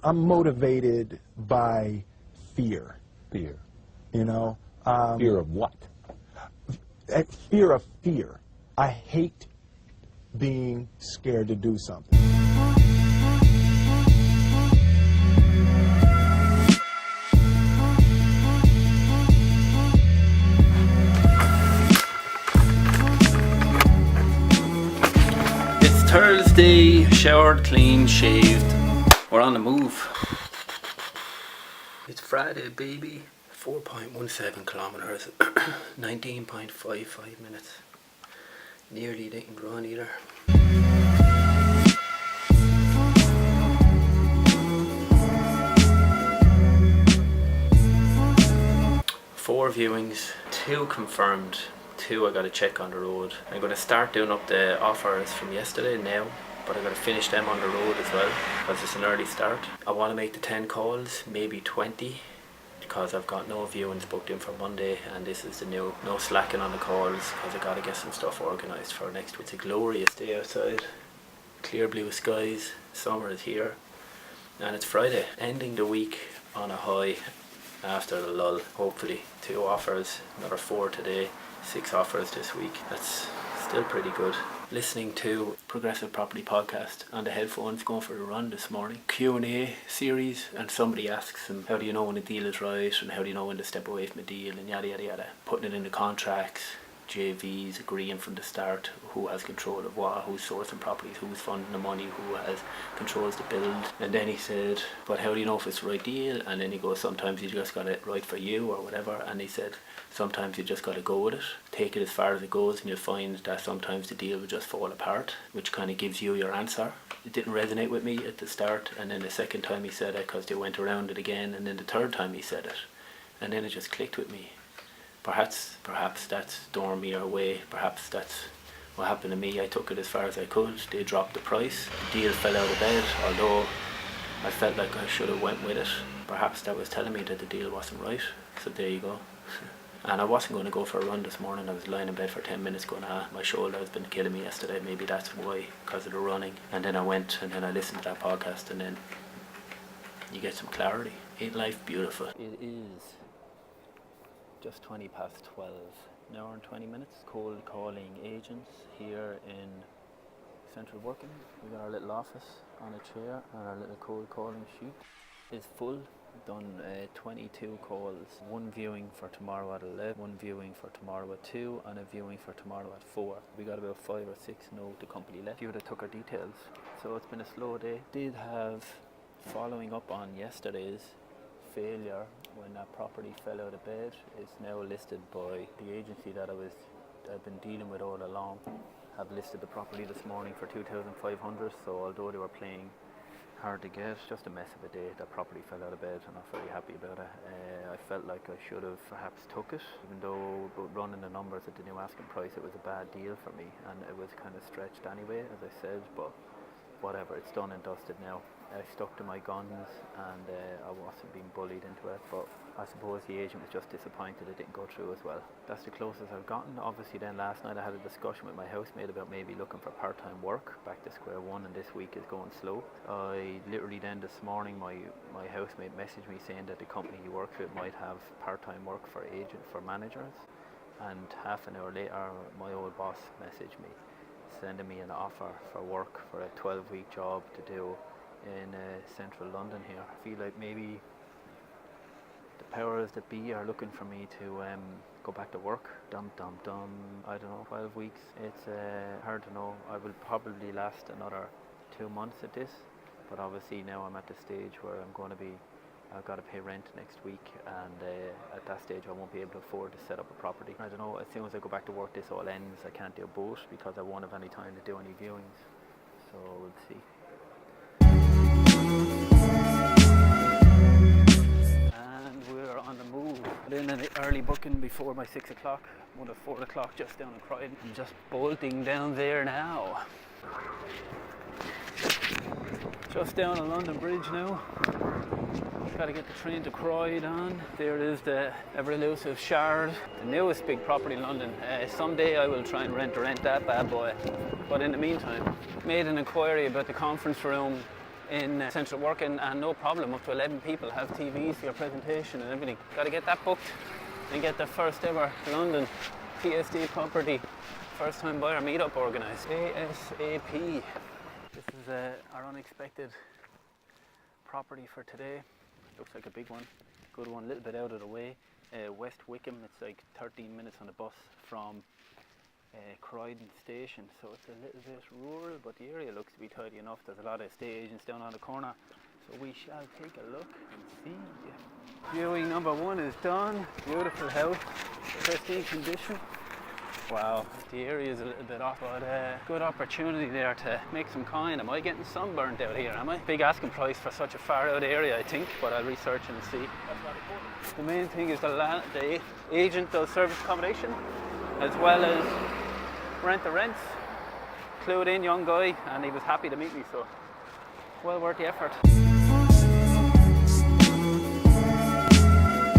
I'm motivated by fear. Fear. You know. Fear of what? Fear of fear. I hate being scared to do something. It's Thursday, showered, clean, shaved. We're on the move. It's Friday, baby. 4.17 kilometers, 19.55 minutes. Nearly didn't run either. 4 viewings, 2 confirmed, 2 I got to check on the road. I'm going to start doing up the offers from yesterday now, but I'm going to finish them on the road as well because it's an early start. I want to make the 10 calls, maybe 20, because I've got no viewings booked in for Monday, and this is the new no slacking on the calls because I got to get some stuff organised for next week. It's a glorious day outside, clear blue skies, summer is here, and it's Friday, ending the week on a high after the lull. Hopefully 2 offers, another 4 today, 6 offers this week. That's still pretty good. Listening to Progressive Property Podcast on the headphones, going for a run this morning. Q&A series, and somebody asks them, how do you know when a deal is right, and how do you know when to step away from a deal, and yada yada yada. Putting it into contracts, JVs, agreeing from the start who has control of what, who's sourcing properties, who's funding the money, who controls the build. And then he said, but how do you know if it's the right deal? And then he goes, sometimes you just got it right for you or whatever. And he said, sometimes you just got to go with it, take it as far as it goes, and you'll find that sometimes the deal will just fall apart, which kind of gives you your answer. It didn't resonate with me at the start, and then the second time he said it, because they went around it again, and then the third time he said it, and then it just clicked with me. Perhaps that's Dormier way, perhaps that's what happened to me. I took it as far as I could, they dropped the price, the deal fell out of bed, although I felt like I should have went with it. Perhaps that was telling me that the deal wasn't right, so there you go. And I wasn't going to go for a run this morning. I was lying in bed for 10 minutes going, my shoulder has been killing me yesterday, maybe that's why, because of the running. And then I went and then I listened to that podcast, and then you get some clarity. Ain't life beautiful? It is just 20 past 12, an hour and 20 minutes. Cold calling agents here in Central Working. We got our little office on a chair, and our little cold calling sheet is full. Done 22 calls, 1 viewing for tomorrow at 11, 1 viewing for tomorrow at 2, and a viewing for tomorrow at 4. We got about 5 or 6 no to company left. Few that took our details. So it's been a slow day. Did have, following up on yesterday's failure when that property fell out of bed, it's now listed by the agency that I've been dealing with all along. Have listed the property this morning for 2,500. So although they were playing hard to get, just a mess of a day. That property fell out of bed. I'm not very happy about it. I felt like I should have perhaps took it, even though running the numbers at the new asking price, it was a bad deal for me, and it was kind of stretched anyway, as I said, but whatever, it's done and dusted now. I stuck to my guns, and I wasn't being bullied into it, but I suppose the agent was just disappointed it didn't go through as well. That's the closest I've gotten. Obviously then last night I had a discussion with my housemate about maybe looking for part-time work, back to square one, and this week is going slow. I literally then this morning, my housemate messaged me saying that the company he works with might have part-time work for managers, and half an hour later my old boss messaged me sending me an offer for work for a 12-week job to do in central London here. I feel like maybe the powers that be are looking for me to go back to work. Dum dum dum. I don't know, 12 weeks. It's hard to know. I will probably last another 2 months at this, but obviously now I'm at the stage where I've got to pay rent next week, and at that stage I won't be able to afford to set up a property. I don't know, as soon as I go back to work this all ends. I can't do both because I won't have any time to do any viewings, so we'll see. And we're on the move. Put in an early booking before my 6 o'clock, one at 4 o'clock just down in Croydon. I'm just bolting down there now. Just down on London Bridge now. Got to get the train to Croydon. There is the ever elusive Shard, the newest big property in London. Someday I will try and rent that bad boy. But in the meantime, made an inquiry about the conference room in Central working, and no problem, up to 11 people have TVs for your presentation and everything. Got to get that booked and get the first ever London TSD Property First Time Buyer Meetup organised ASAP. This is our unexpected property for today. Looks like a big one, good one, a little bit out of the way. West Wickham, it's like 13 minutes on the bus from Croydon station, so it's a little bit rural, but the area looks to be tidy enough. There's a lot of estate agents down on the corner, so we shall take a look and see. Viewing number 1 is done. Beautiful house, pristine condition. Wow, the area is a little bit off, but good opportunity there to make some coin. Am I getting sunburnt out here, am I? Big asking price for such a far out area, I think, but I'll research and see. The main thing is the agent does service accommodation, as well as rent the rents. Clued in young guy, and he was happy to meet me, so well worth the effort.